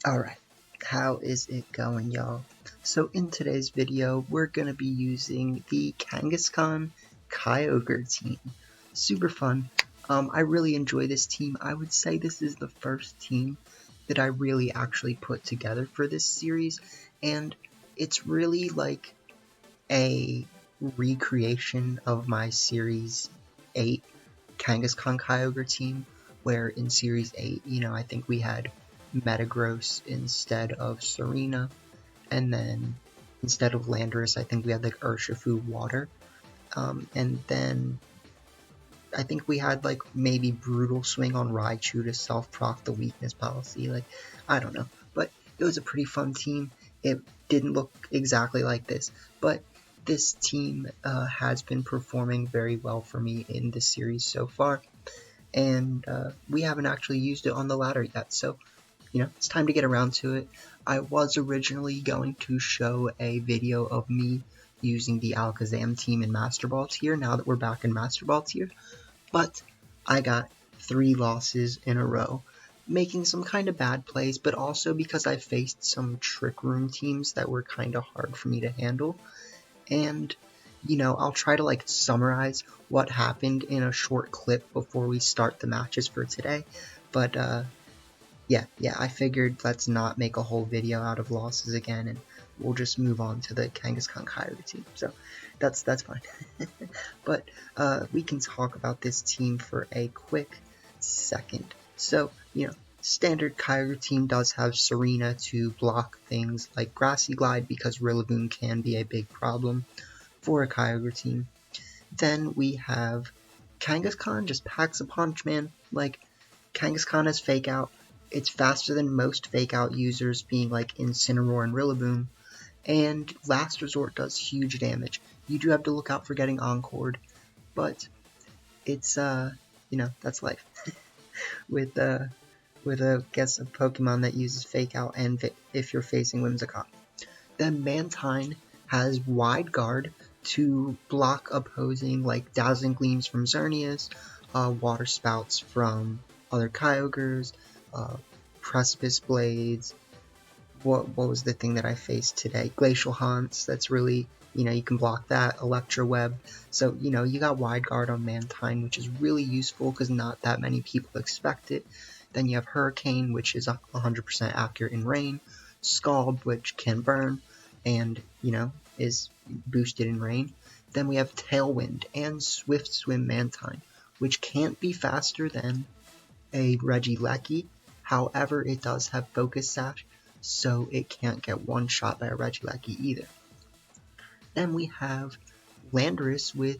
Alright, how is it going, y'all? So in today's video, we're going to be using the Kangaskhan Kyogre team. Super fun. I really enjoy this team. I would say this is the first team that I really actually put together for this series, and it's really like a recreation of my Series 8 Kangaskhan Kyogre team, where in Series 8, I think we had Metagross instead of Serena, and then instead of Landorus, I think we had like Urshifu Water, and then I think we had like maybe Brutal Swing on Raichu to self-proc the weakness policy, like, I don't know, but it was a pretty fun team. It didn't look exactly like this, but this team has been performing very well for me in this series so far, and we haven't actually used it on the ladder yet, so it's time to get around to it. I was originally going to show a video of me using the Alakazam team in Master Ball tier now that we're back in Master Ball tier, but I got 3 losses in a row, making some kind of bad plays, but also because I faced some Trick Room teams that were kind of hard for me to handle, and I'll try to like summarize what happened in a short clip before we start the matches for today, but yeah, I figured let's not make a whole video out of losses again, and we'll just move on to the Kangaskhan Kyogre team. So that's fine. But we can talk about this team for a quick second. So, standard Kyogre team does have Serena to block things like Grassy Glide because Rillaboom can be a big problem for a Kyogre team. Then we have Kangaskhan just packs a punch, man. Like, Kangaskhan has Fake Out. It's faster than most Fake Out users, being like Incineroar and Rillaboom, and Last Resort does huge damage. You do have to look out for getting Encored, but it's that's life. with a guess a Pokemon that uses Fake Out, and if you're facing Whimsicott. Then Mantine has Wide Guard to block opposing like Dazzling Gleams from Xerneas, Water Spouts from other Kyogres, Precipice Blades. What was the thing that I faced today? Glacial Haunts. That's really, you can block that. Electro Web. So, you got Wide Guard on Mantine, which is really useful because not that many people expect it. Then you have Hurricane, which is 100% accurate in rain. Scald, which can burn and, is boosted in rain. Then we have Tailwind and Swift Swim Mantine, which can't be faster than a Regieleki. However, it does have Focus Sash, so it can't get one-shot by a Regieleki either. Then we have Landorus with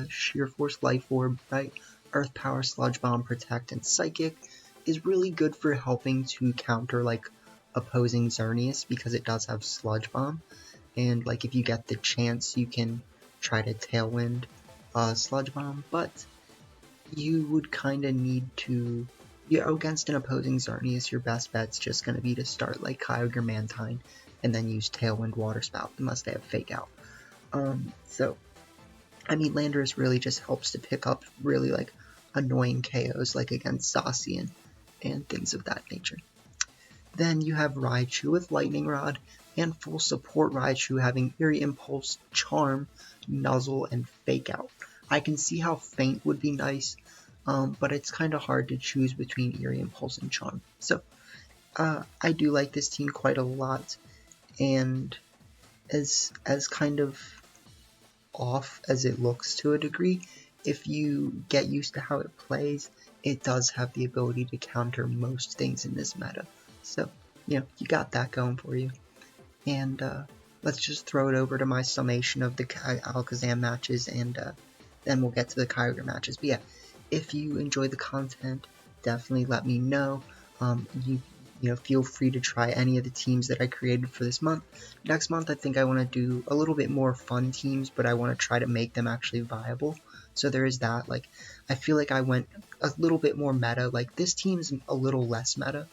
Sheer Force Life Orb, right? Earth Power, Sludge Bomb, Protect, and Psychic is really good for helping to counter like opposing Xerneas because it does have Sludge Bomb, and like if you get the chance, you can try to Tailwind Sludge Bomb, but you would kind of need to, against an opposing Xerneas, your best bet's just going to be to start like Kyogre Mantine and then use Tailwind Water Spout unless they have Fake Out. So, I mean, Landorus really just helps to pick up really like annoying KOs like against Zacian and things of that nature. Then you have Raichu with Lightning Rod and full support Raichu having Eerie Impulse, Charm, Nuzzle, and Fake Out. I can see how Feint would be nice, but it's kind of hard to choose between Eerie Impulse and Charm. So, I do like this team quite a lot, and as kind of off as it looks to a degree, if you get used to how it plays, it does have the ability to counter most things in this meta. So, you got that going for you. And let's just throw it over to my summation of the Alakazam matches, and then we'll get to the Kyogre matches. But yeah, if you enjoy the content, definitely let me know. Feel free to try any of the teams that I created for this month. Next month, I think I want to do a little bit more fun teams, but I want to try to make them actually viable. So there is that. Like, I feel like I went a little bit more meta. Like, this team's a little less meta,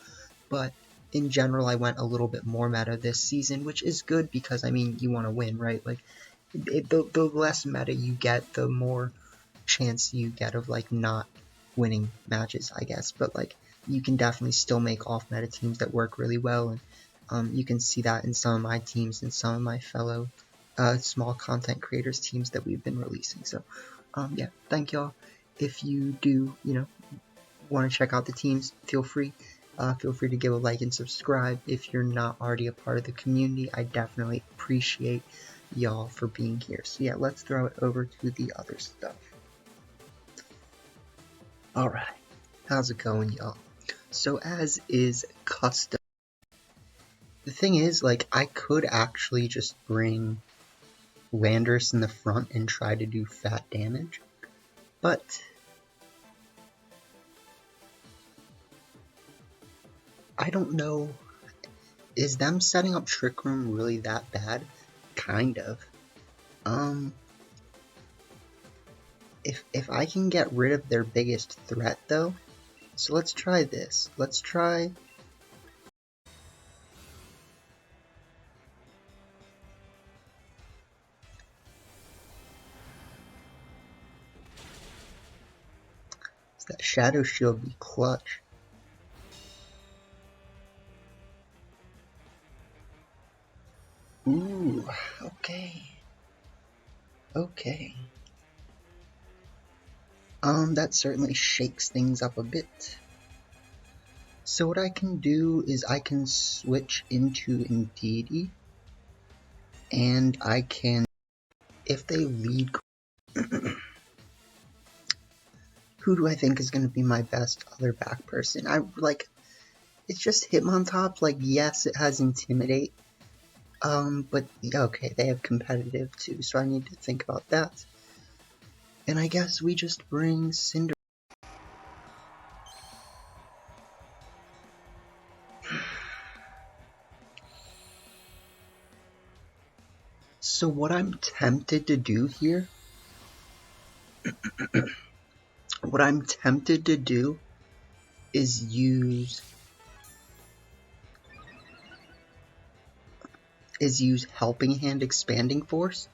but in general, I went a little bit more meta this season, which is good because, I mean, you want to win, right? Like, the less meta you get, the more chance you get of, like, not winning matches, I guess. But, like, you can definitely still make off-meta teams that work really well, and you can see that in some of my teams and some of my fellow small content creators teams that we've been releasing. So yeah, thank y'all. If you do, want to check out the teams, feel free to give a like and subscribe. If you're not already a part of the community, I definitely appreciate y'all for being here. So yeah, let's throw it over to the other stuff. Alright, how's it going, y'all? So as is custom, the thing is, like, I could actually just bring Landorus in the front and try to do fat damage, but I don't know. Is them setting up Trick Room really that bad? Kind of. If I can get rid of their biggest threat though, so let's try this. Let's try that Shadow Shield be clutch. Ooh, okay. Okay. That certainly shakes things up a bit. So what I can do is I can switch into Indeedee, and I can, if they lead, who do I think is going to be my best other back person? It's just Hitmontop. Like, yes, it has Intimidate, but okay, they have Competitive too, so I need to think about that. And I guess we just bring Cinder. So what I'm tempted to do here, is use Helping Hand, Expanding Force.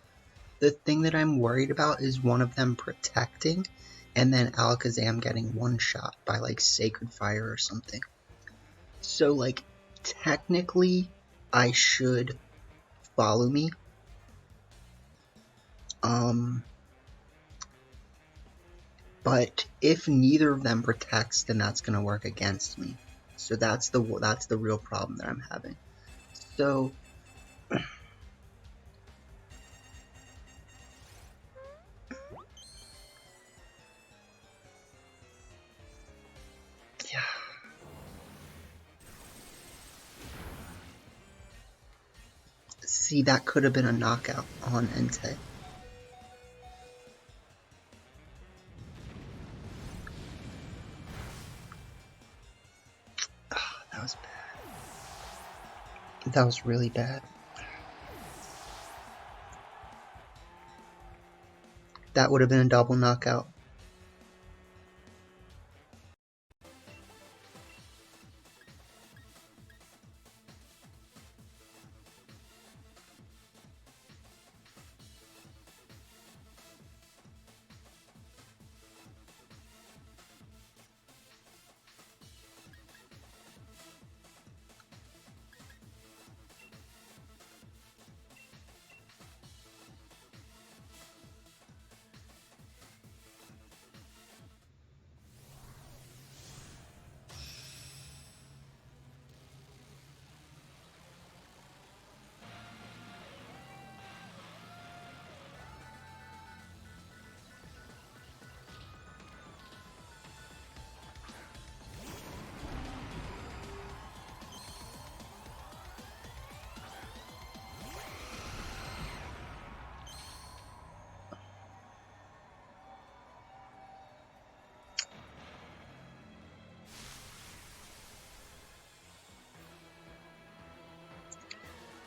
The thing that I'm worried about is one of them protecting, and then Alakazam getting one shot by like Sacred Fire or something. So like technically I should Follow Me. But if neither of them protects, then that's gonna work against me. So that's the real problem that I'm having. So yeah. See, that could have been a knockout on Entei. Oh, that was bad. That was really bad. That would have been a double knockout.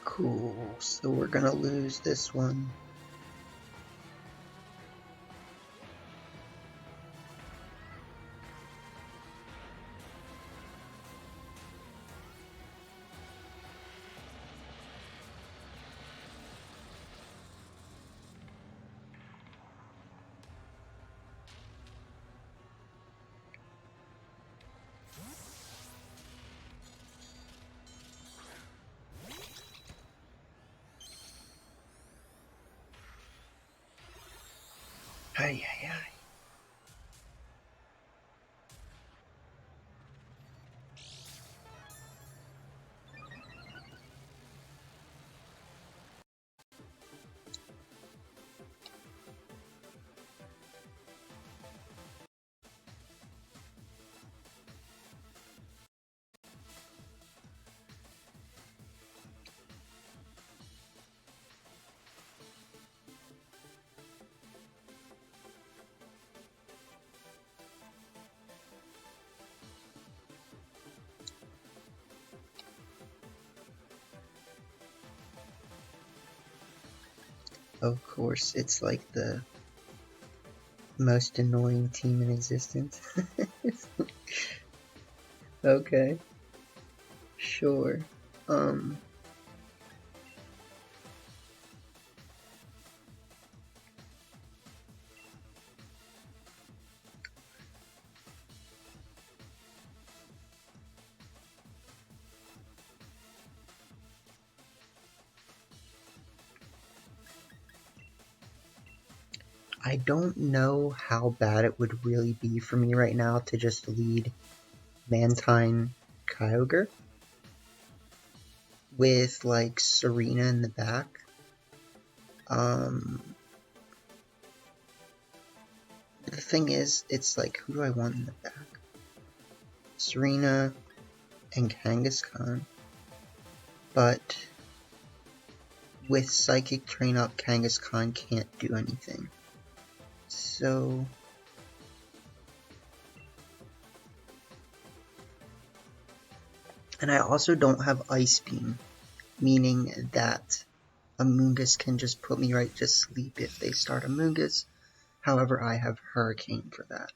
Cool, so we're gonna lose this one. Ay, ay, ay. Of course, it's like the most annoying team in existence. Okay, sure. Um, I don't know how bad it would really be for me right now to just lead Mantine Kyogre with like Serena in the back. The thing is, it's like, who do I want in the back? Serena and Kangaskhan. But with Psychic Train up, Kangaskhan can't do anything. So and I also don't have Ice Beam, meaning that Amoonguss can just put me right to sleep if they start Amoonguss. However, I have Hurricane for that.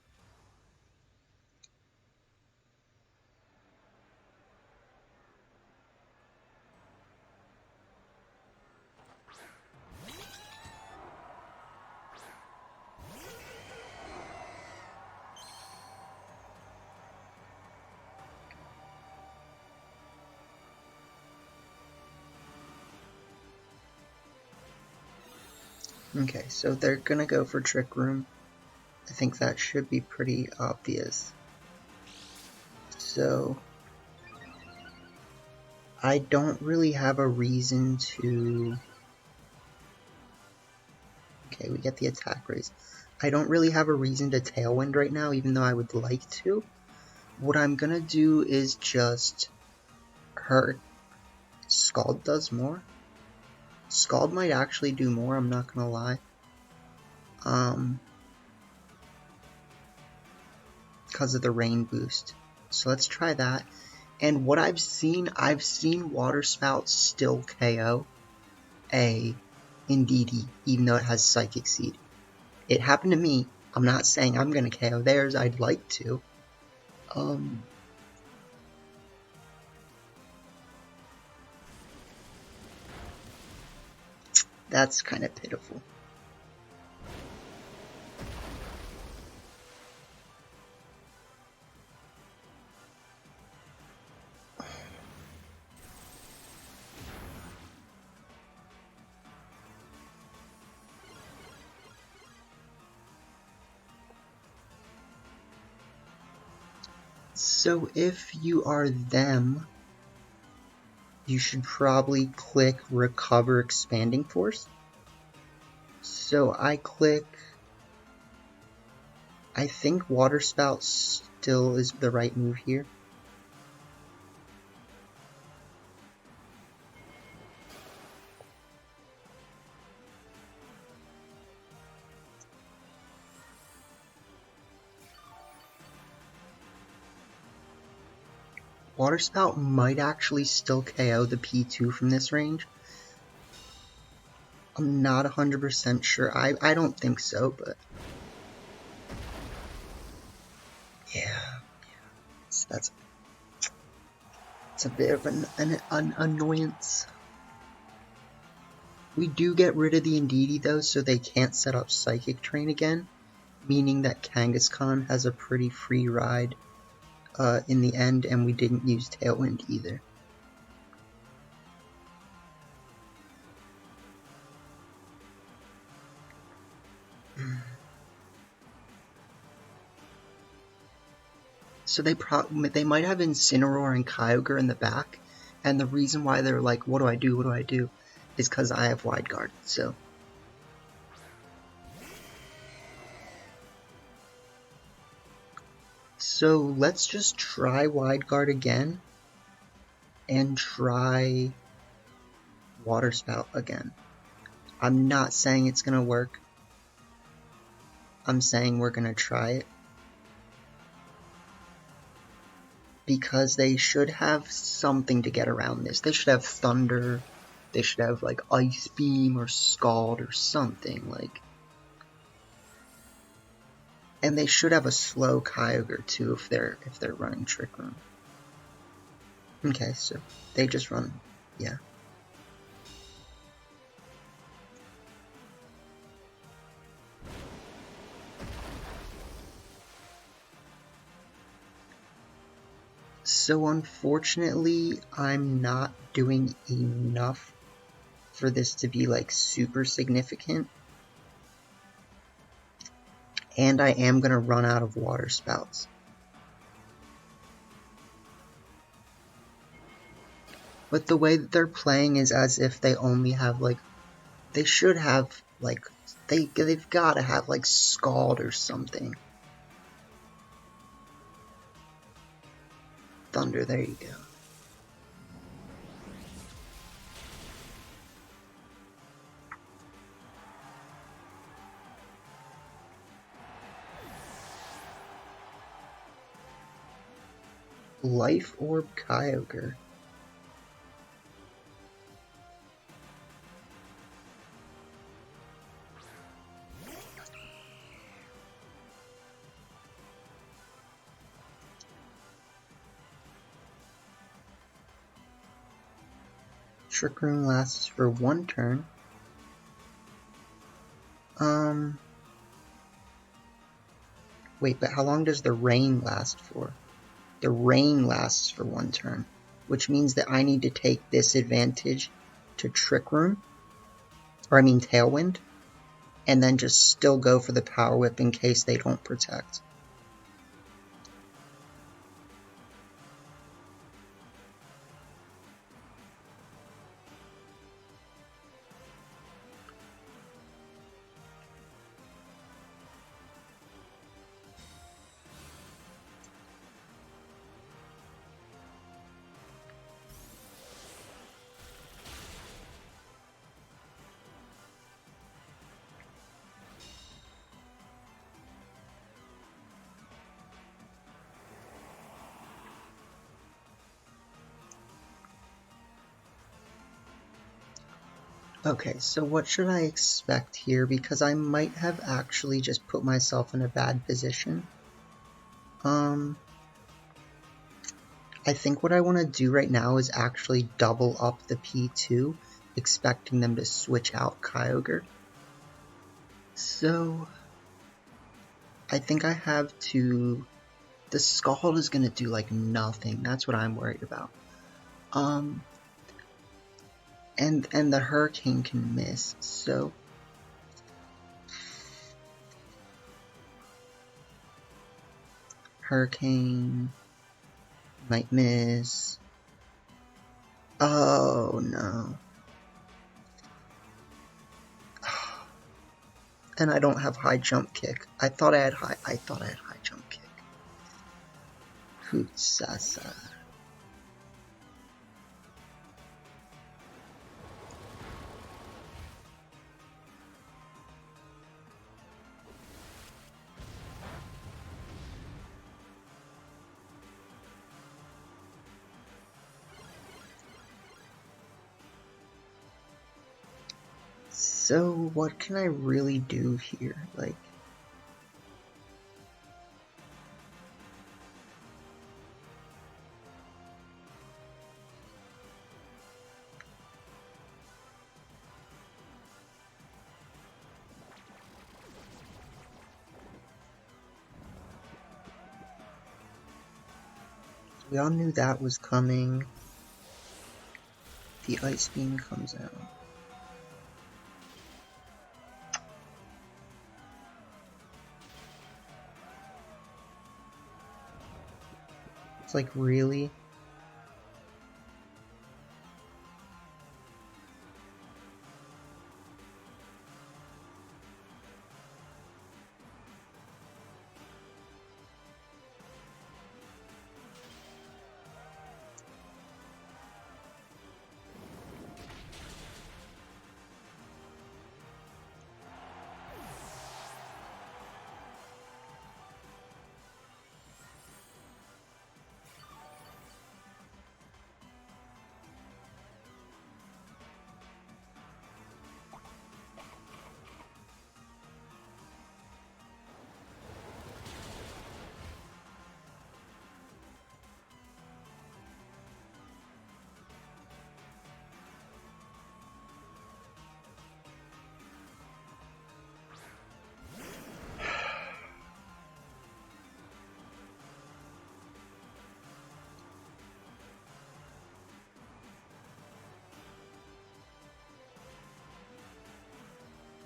Okay, so they're gonna go for Trick Room. I think that should be pretty obvious. So I don't really have a reason to... Okay, we get the attack raise. I don't really have a reason to Tailwind right now, even though I would like to. What I'm gonna do is just hurt. Scald does more. Scald might actually do more, I'm not gonna lie. Because of the rain boost. So let's try that. And what I've seen Water Spout still KO a Indeedee, even though it has Psychic Seed. It happened to me. I'm not saying I'm gonna KO theirs, I'd like to. That's kind of pitiful. So if you are them, you should probably click Recover Expanding Force. So I click... I think Water Spout still is the right move here. Water Spout might actually still KO the P2 from this range. I'm not 100% sure. I don't think so, but... Yeah. So it's a bit of an annoyance. We do get rid of the Indeedee though, so they can't set up Psychic Train again, meaning that Kangaskhan has a pretty free ride in the end, and we didn't use Tailwind either. So they might have Incineroar and Kyogre in the back, and the reason why they're like, what do I do, what do I do, is because I have Wide Guard, so. So let's just try Wide Guard again, and try Water Spout again. I'm not saying it's gonna work. I'm saying we're gonna try it. Because they should have something to get around this. They should have Thunder, they should have like Ice Beam or Scald or something like. And they should have a slow Kyogre too if they're running Trick Room. Okay, so they just run, yeah. So unfortunately, I'm not doing enough for this to be like super significant. And I am gonna run out of Water Spouts. But the way that they're playing is as if they only have like, they should have like, they've gotta have like Scald or something. Thunder, there you go. Life Orb Kyogre. Trick Room lasts for 1 turn. Wait, but how long does the rain last for? The rain lasts for 1 turn, which means that I need to take this advantage to Trick Room, or I mean Tailwind, and then just still go for the Power Whip in case they don't protect. Okay, so what should I expect here? Because I might have actually just put myself in a bad position. I think what I want to do right now is actually double up the P2, expecting them to switch out Kyogre. So, I think I have to... The Scald is going to do like nothing, that's what I'm worried about. And the Hurricane can miss, so... Hurricane... might miss... Oh no. And I don't have high jump kick. I thought I had high jump kick. Hootsasa. So what can I really do here? Like, we all knew that was coming. The Ice Beam comes out. Like, really?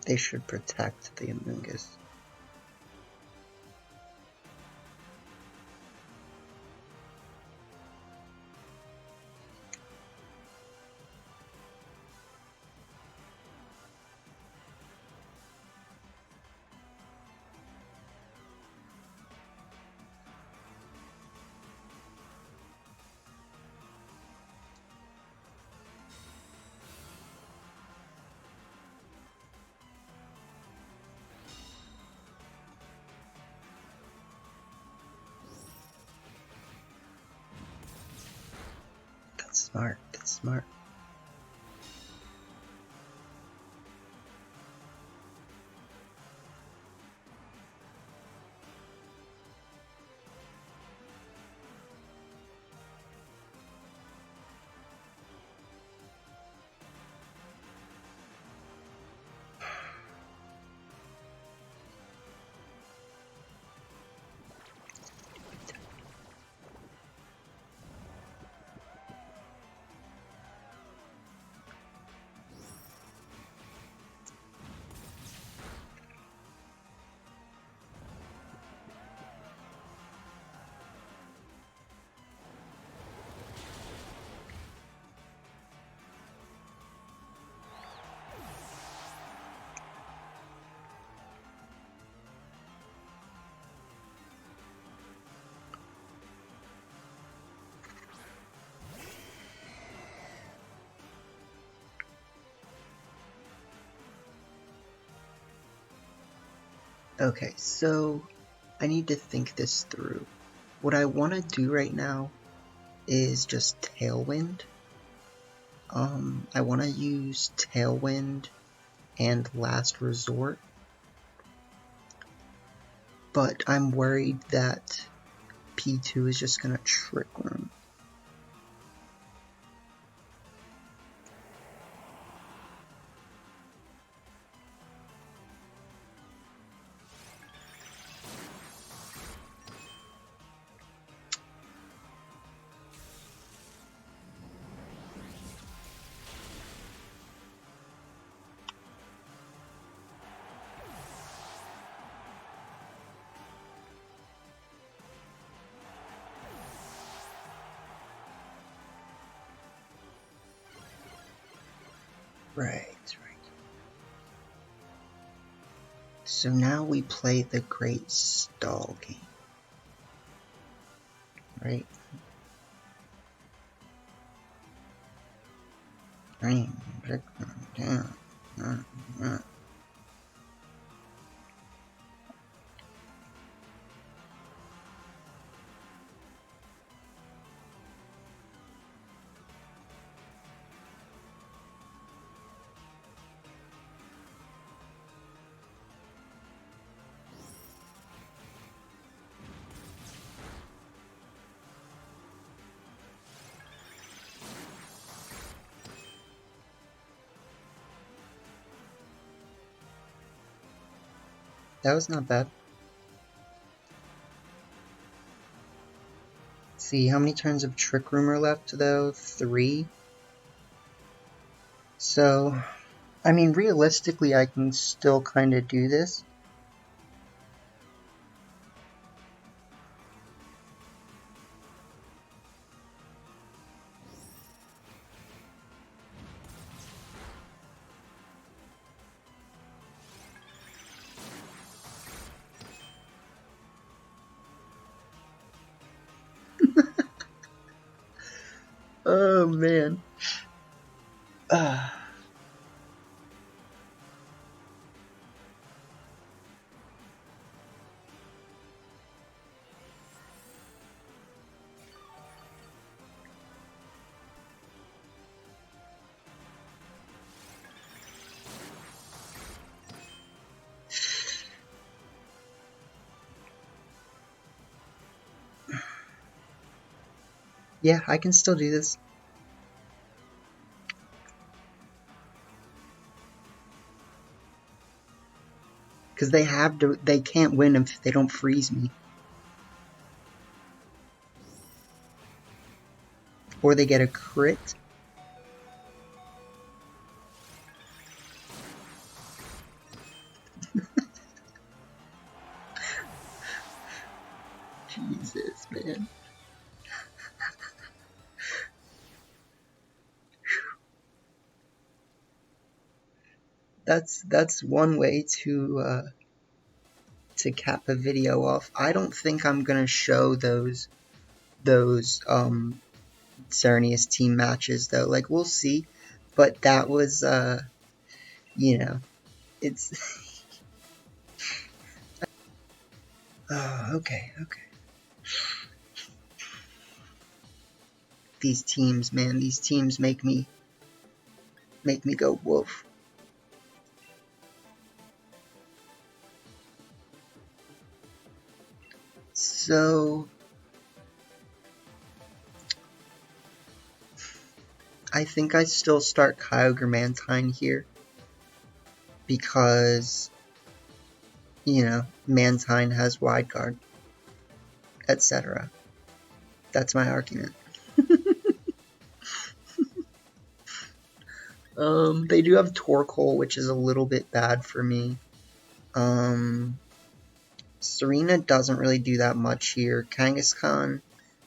They should protect the Amoonguss. That's smart, that's smart. Okay, so I need to think this through. What I want to do right now is just Tailwind. I want to use Tailwind and Last Resort, but I'm worried that P2 is just going to Trick Room. Right. So now we play the Great Stall game. Right? That was not bad. See, how many turns of Trick Room are left, though? 3? So, I mean, realistically, I can still kind of do this. man. Yeah, I can still do this. Because they can't win if they don't freeze me. Or they get a crit. Jesus, man. That's one way to cap a video off. I don't think I'm gonna show those Xerneas team matches though. Like, we'll see. But that was you know, it's oh, okay. These teams, man, these teams make me go woof. So I think I still start Kyogre Mantine here because, you know, Mantine has Wide Guard, etc. That's my argument. They do have Torkoal, which is a little bit bad for me. Serena doesn't really do that much here. Kangaskhan,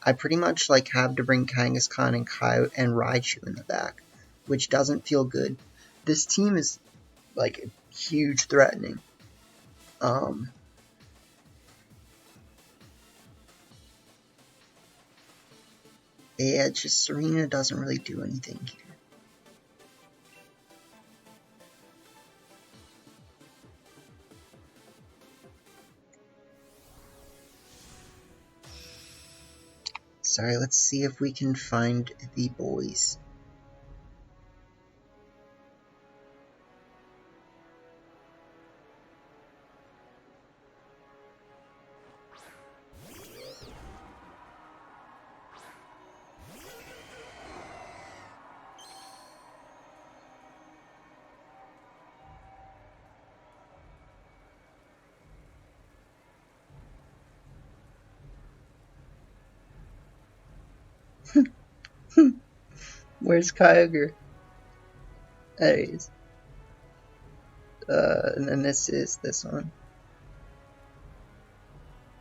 I pretty much like have to bring Kangaskhan and Raichu in the back, which doesn't feel good. This team is like huge threatening. Yeah, just Serena doesn't really do anything here. Sorry, let's see if we can find the boys. Where's Kyogre? There he is. And then this is this one.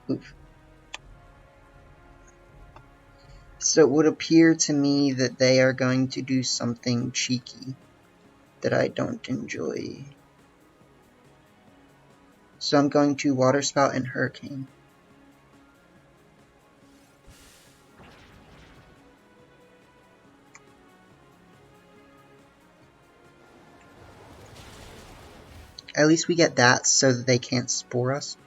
Oof. So it would appear to me that they are going to do something cheeky that I don't enjoy. So I'm going to Water Spout and Hurricane. At least we get that so that they can't spore us.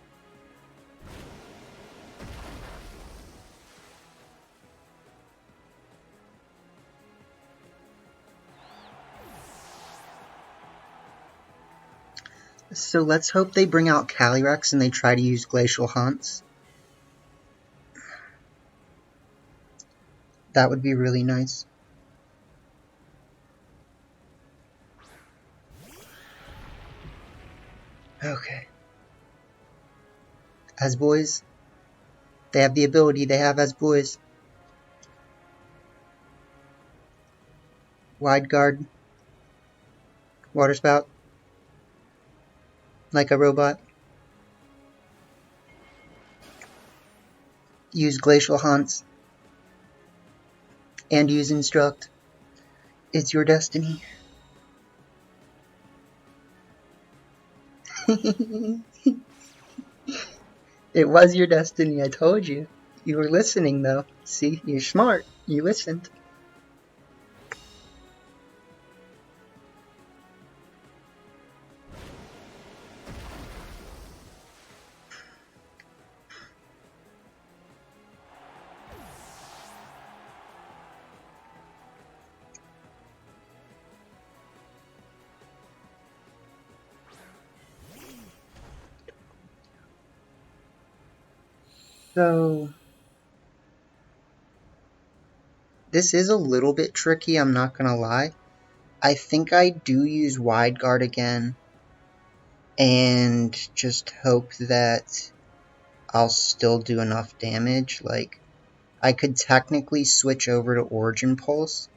So let's hope they bring out Calyrex and they try to use Glacial Haunts. That would be really nice. Okay. As boys, they have the ability they have as boys. Wide Guard. Water Spout. Like a robot. Use Glacial Haunts. And use Instruct. It's your destiny. It was your destiny, I told you. You were listening, though. See, you're smart. You listened. So this is a little bit tricky, I'm not gonna lie. I think I do use Wide Guard again and just hope that I'll still do enough damage. Like, I could technically switch over to Origin Pulse,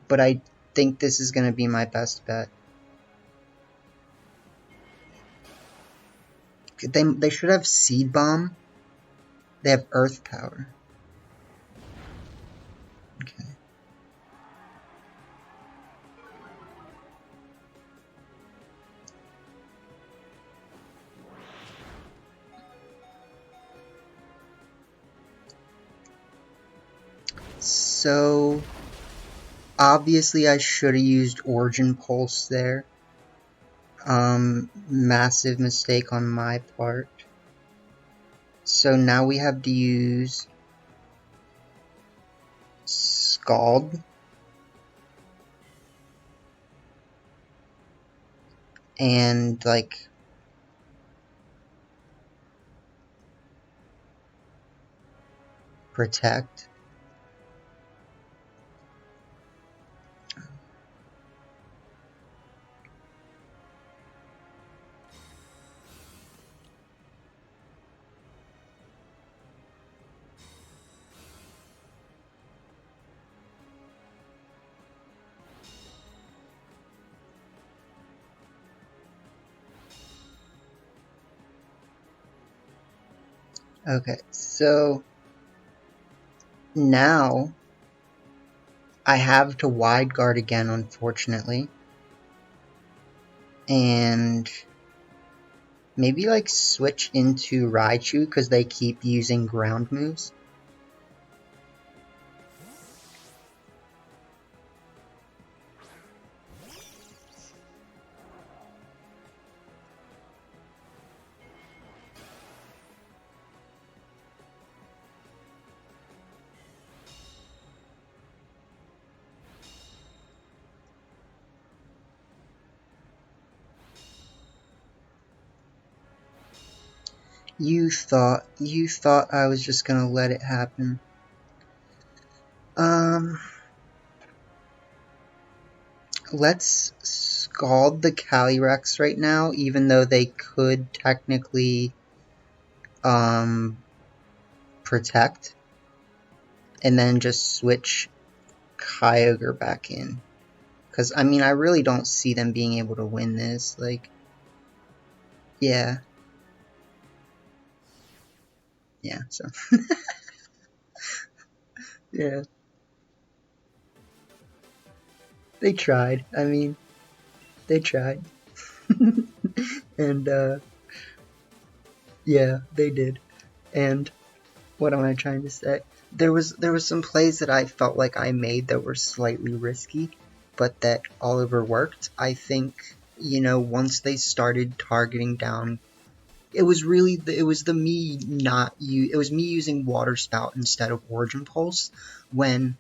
but I think this is gonna be my best bet. They should have Seed Bomb. They have Earth Power. Okay. So obviously I should have used Origin Pulse there. Massive mistake on my part. So now we have to use Scald and like Protect. Okay, so now I have to Wide Guard again, unfortunately. And maybe like switch into Raichu because they keep using ground moves. You thought I was just gonna let it happen. Let's Scald the Calyrex right now, even though they could technically Protect, and then just switch Kyogre back in. Because, I mean, I really don't see them being able to win this. Like, yeah. Yeah, so. Yeah. They tried. I mean, they tried. And, yeah, they did. And what am I trying to say? There was some plays that I felt like I made that were slightly risky, but that Oliver worked. I think, you know, once they started targeting down, it was me using Water Spout instead of Origin Pulse when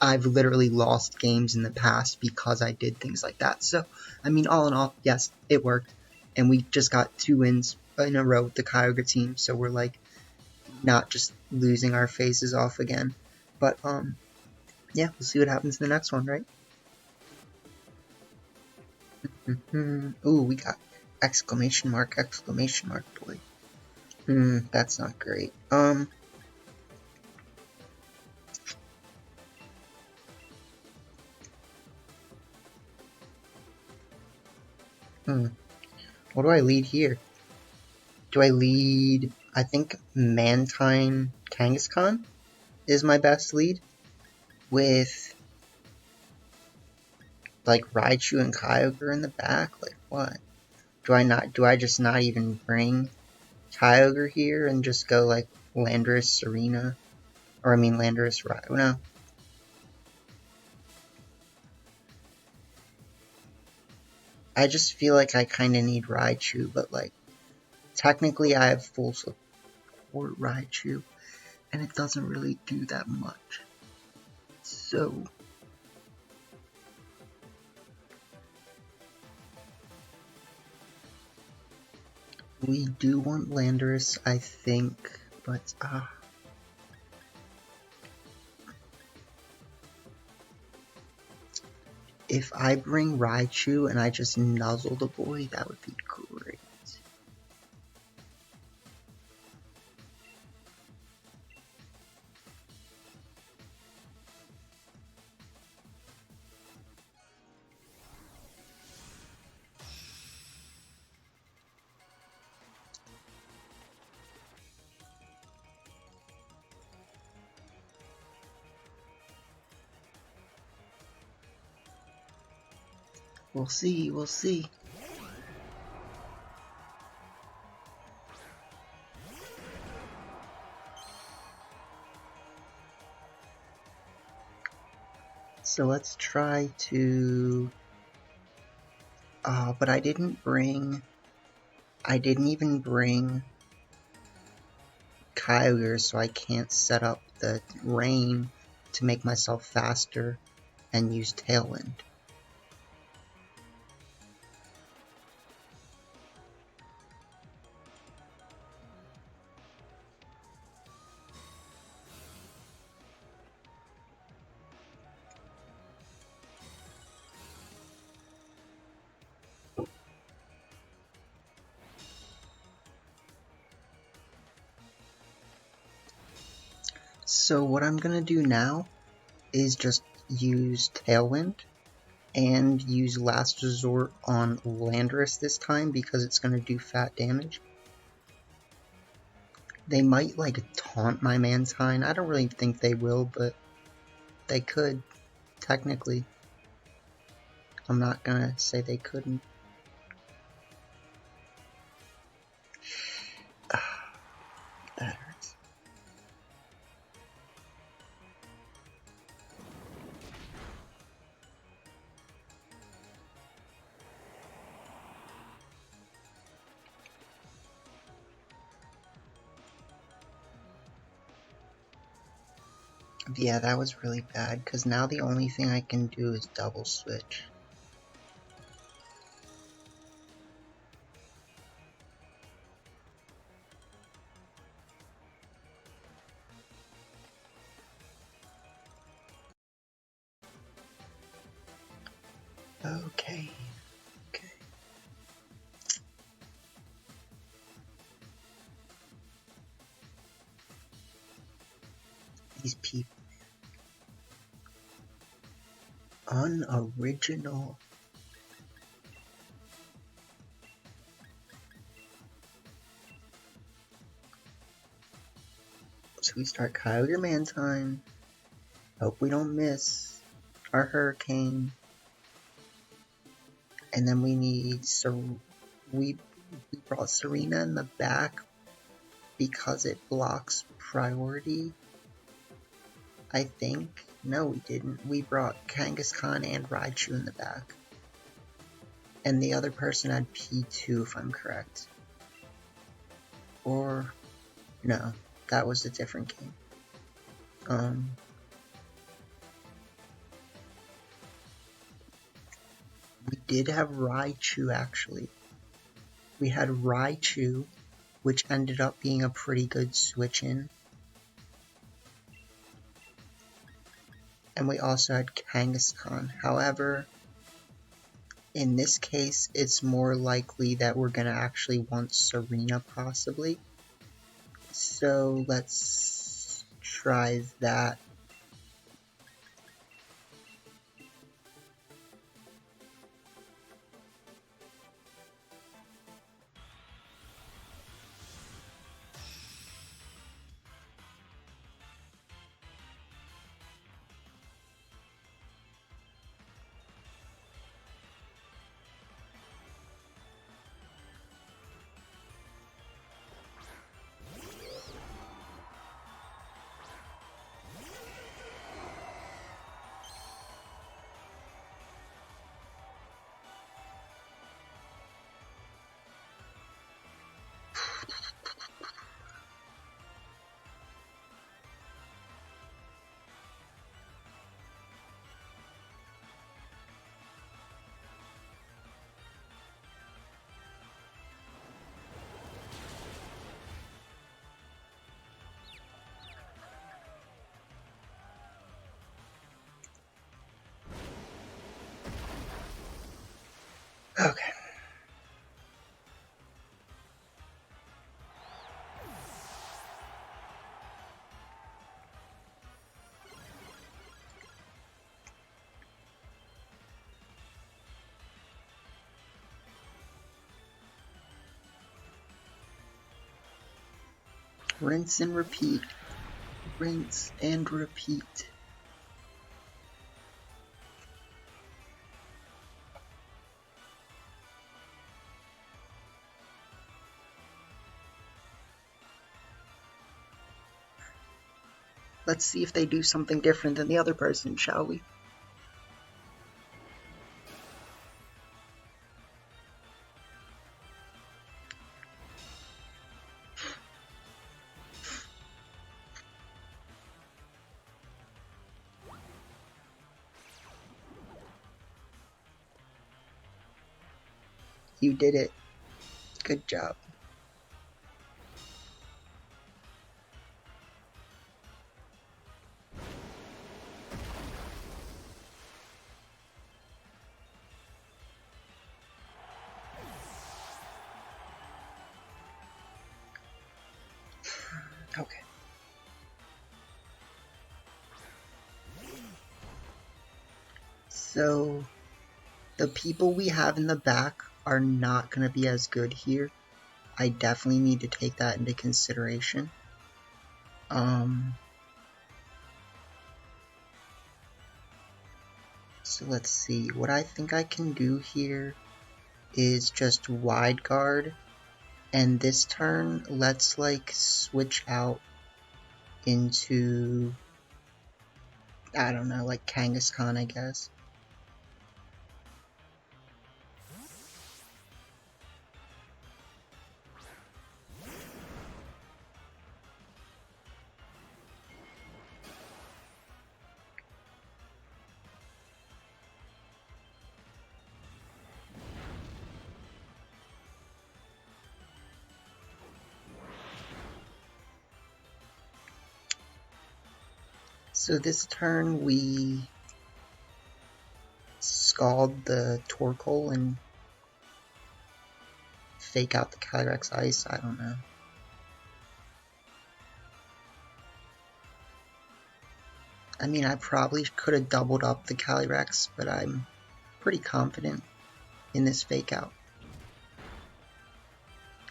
I've literally lost games in the past because I did things like that. So, I mean, all in all, yes, it worked. And we just got 2 wins in a row with the Kyogre team, so we're like not just losing our faces off again. But, yeah, we'll see what happens in the next one, right? Ooh, we got exclamation mark, boy. That's not great. What do I lead here? Do I lead, I think Mantine Kangaskhan is my best lead, with like Raichu and Kyogre in the back? Like what? Do I just not even bring Kyogre here and just go like Landorus Serena? Or I mean Landorus Raichu, no. I just feel like I kinda need Raichu, but like technically I have full support Raichu, and it doesn't really do that much. So we do want Landorus, I think. But, if I bring Raichu and I just nuzzle the boy, that would be great. We'll see, we'll see. So let's try to... but I didn't even bring Kyogre, so I can't set up the rain to make myself faster and use Tailwind. So what I'm gonna do now is just use Tailwind and use Last Resort on Landorus this time because it's gonna do fat damage. They might like taunt my Mantine. I don't really think they will, but they could, technically. I'm not gonna say they couldn't. That hurts. Yeah, that was really bad, because now the only thing I can do is double switch. Okay. These people. Unoriginal. So we start Kyogre Mantine. Hope we don't miss our Hurricane. And then we need we brought Serena in the back because it blocks priority. I think. No, we didn't. We brought Kangaskhan and Raichu in the back. And the other person had P2 if I'm correct. Or no, that was a different game. We did have Raichu actually. We had Raichu, which ended up being a pretty good switch in. And we also had Kangaskhan. However, in this case, it's more likely that we're going to actually want Serena possibly. So let's try that. Okay. Rinse and repeat. Rinse and repeat. Let's see if they do something different than the other person, shall we? You did it. Good job. Okay. So, the people we have in the back are not going to be as good here. I definitely need to take that into consideration. So let's see. What I think I can do here is just wide guard. And this turn, let's like switch out into, I don't know, like Kangaskhan, I guess. So this turn we scald the Torkoal and fake out the Calyrex Ice, I don't know. I mean, I probably could have doubled up the Calyrex, but I'm pretty confident in this fake out.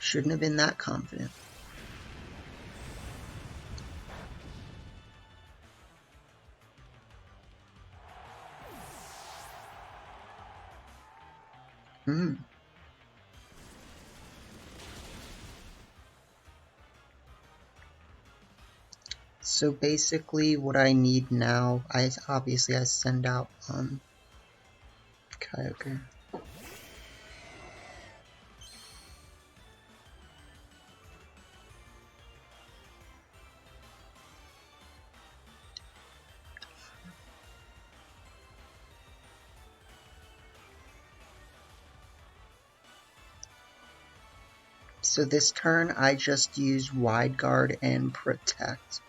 Shouldn't have been that confident. So basically what I need now, I send out Kyogre. So this turn I just use Wide Guard and Protect.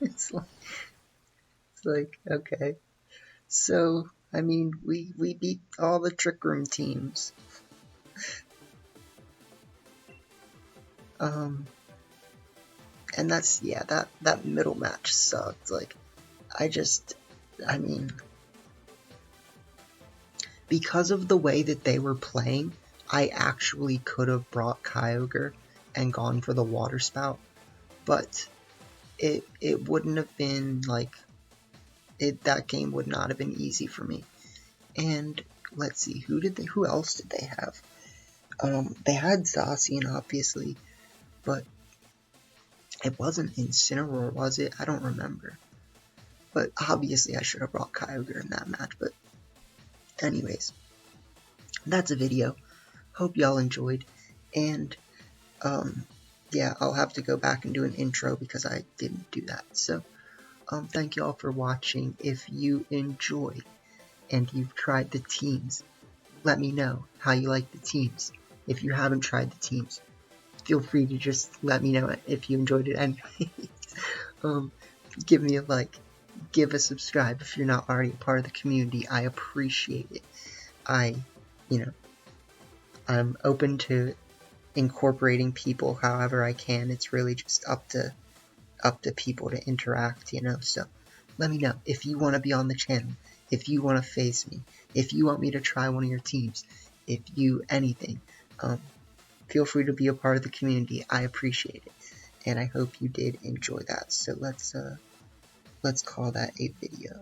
it's like okay. So I mean we beat all the Trick Room teams. And that's, yeah, that middle match sucked. Like, I mean, because of the way that they were playing, I actually could have brought Kyogre and gone for the Water Spout, but it wouldn't have been, like, that game would not have been easy for me. And, let's see, who else did they have? They had Zacian, obviously, but It wasn't Incineroar, was it? I don't remember. But obviously I should have brought Kyogre in that match. But anyways, that's a video. Hope y'all enjoyed. And yeah, I'll have to go back and do an intro because I didn't do that. So thank you all for watching. If you enjoy and you've tried the teams, let me know how you like the teams. If you haven't tried the teams, feel free to just let me know if you enjoyed it anyways. Give me a like, give a subscribe if you're not already a part of the community. I appreciate it. I'm open to incorporating people however I can. It's really just up to people to interact, so let me know if you want to be on the channel, if you want to face me, if you want me to try one of your teams, if you anything. Feel free to be a part of the community. I appreciate it, and I hope you did enjoy that. So let's call that a video.